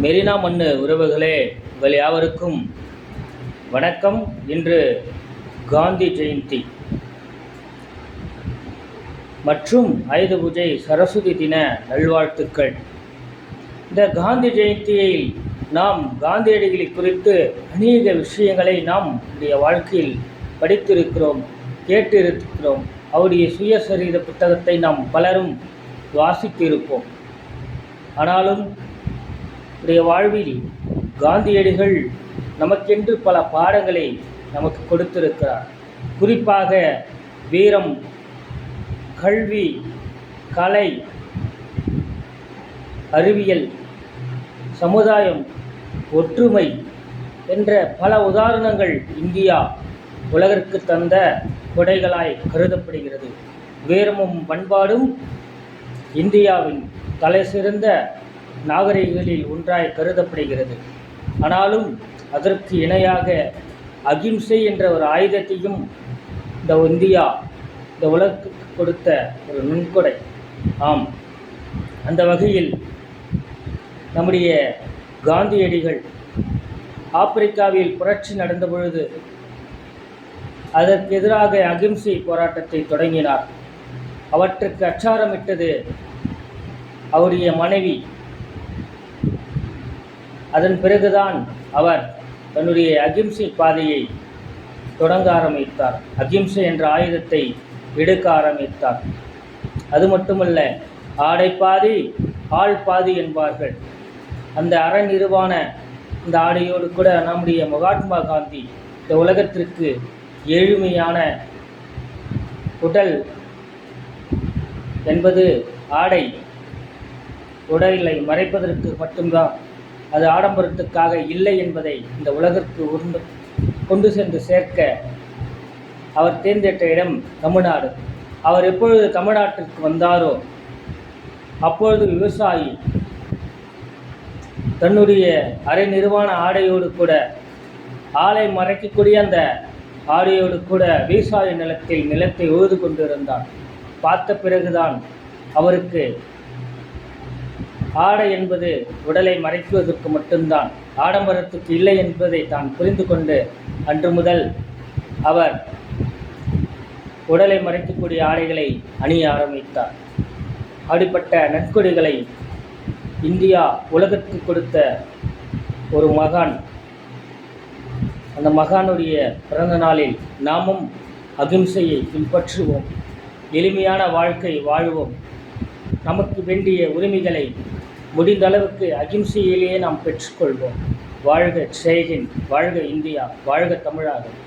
மெரினா மண்ணு உறவுகளே, உங்கள் யாவருக்கும் வணக்கம். இன்று காந்தி ஜெயந்தி மற்றும் ஆயுத பூஜை சரஸ்வதி தின நல்வாழ்த்துக்கள். இந்த காந்தி ஜெயந்தியில் நாம் காந்தியடிகளை குறித்து அநேக விஷயங்களை நாம் நம்முடைய வாழ்க்கையில் படித்திருக்கிறோம், கேட்டிருக்கிறோம். அவருடைய சுயசரித புத்தகத்தை நாம் பலரும் வாசித்திருப்போம். ஆனாலும் நம்முடைய வாழ்வில் காந்தியடிகள் நமக்கென்று பல பாடங்களை நமக்கு கொடுத்திருக்கிறார். குறிப்பாக வீரம், கல்வி, கலை, அறிவியல், சமுதாயம், ஒற்றுமை என்ற பல உதாரணங்கள் இந்தியா உலகிற்கு தந்த கொடைகளாய் கருதப்படுகிறது. வீரமும் பண்பாடும் இந்தியாவின் தலை சிறந்த நாகரிகங்களில் ஒன்றாய் கருதப்படுகிறது. ஆனாலும் அதற்கு இணையாக அகிம்சை என்ற ஒரு ஆயுதத்தையும் இந்த இந்தியா இந்த உலகுக்கு கொடுத்த ஒரு நுண்கொடை. ஆம், அந்த வகையில் நம்முடைய காந்தியடிகள் ஆப்பிரிக்காவில் புரட்சி நடந்த பொழுது அதற்கு எதிராக அகிம்சை போராட்டத்தை தொடங்கினார். அவற்றுக்கு அச்சாரமிட்டது அவருடைய மனைவி. அதன் பிறகுதான் அவர் தன்னுடைய அகிம்சை பாதையை தொடங்க ஆரம்பித்தார். அகிம்சை என்ற ஆயுதத்தை எடுக்க ஆரம்பித்தார். அது மட்டுமல்ல, ஆடை பாதி ஆள் பாதி என்பார்கள். அந்த அறநிறுவான இந்த ஆடையோடு கூட நம்முடைய மகாத்மா காந்தி இந்த உலகத்திற்கு ஏழ்மையான உடல் என்பது ஆடை உடலை மறைப்பதற்கு மட்டும்தான், அது ஆடம்பரத்துக்காக இல்லை என்பதை இந்த உலகிற்கு கொண்டு சென்று சேர்க்க அவர் தேர்ந்தெடுத்த இடம் தமிழ்நாடு. அவர் எப்பொழுது தமிழ்நாட்டிற்கு வந்தாரோ அப்பொழுது விவசாயி தன்னுடைய அரை நிர்வாண ஆடையோடு கூட, ஆளை மறைக்கக்கூடிய அந்த ஆடையோடு கூட விவசாய நிலத்தை உழுது கொண்டிருந்தார். பார்த்த பிறகுதான் அவருக்கு ஆடை என்பது உடலை மறைக்குவதற்கு மட்டும்தான், ஆடம்பரத்துக்கு இல்லை என்பதை தான் புரிந்து கொண்டு அன்று முதல் அவர் உடலை மறைக்கக்கூடிய ஆடைகளை அணிய ஆரம்பித்தார். அப்படிப்பட்ட நற்கொடைகளை இந்தியா உலகிற்கு கொடுத்த ஒரு மகான். அந்த மகானுடைய பிறந்த நாளில் நாமும் அகிம்சையை பின்பற்றுவோம், எளிமையான வாழ்க்கை வாழ்வோம். நமக்கு வேண்டிய உரிமைகளை முடிந்த அளவுக்கு அகிம்சையிலேயே நாம் பெற்றுக்கொள்வோம். வாழ்க ஜெய்ஹிந்த், வாழ்க இந்தியா, வாழ்க தமிழகம்.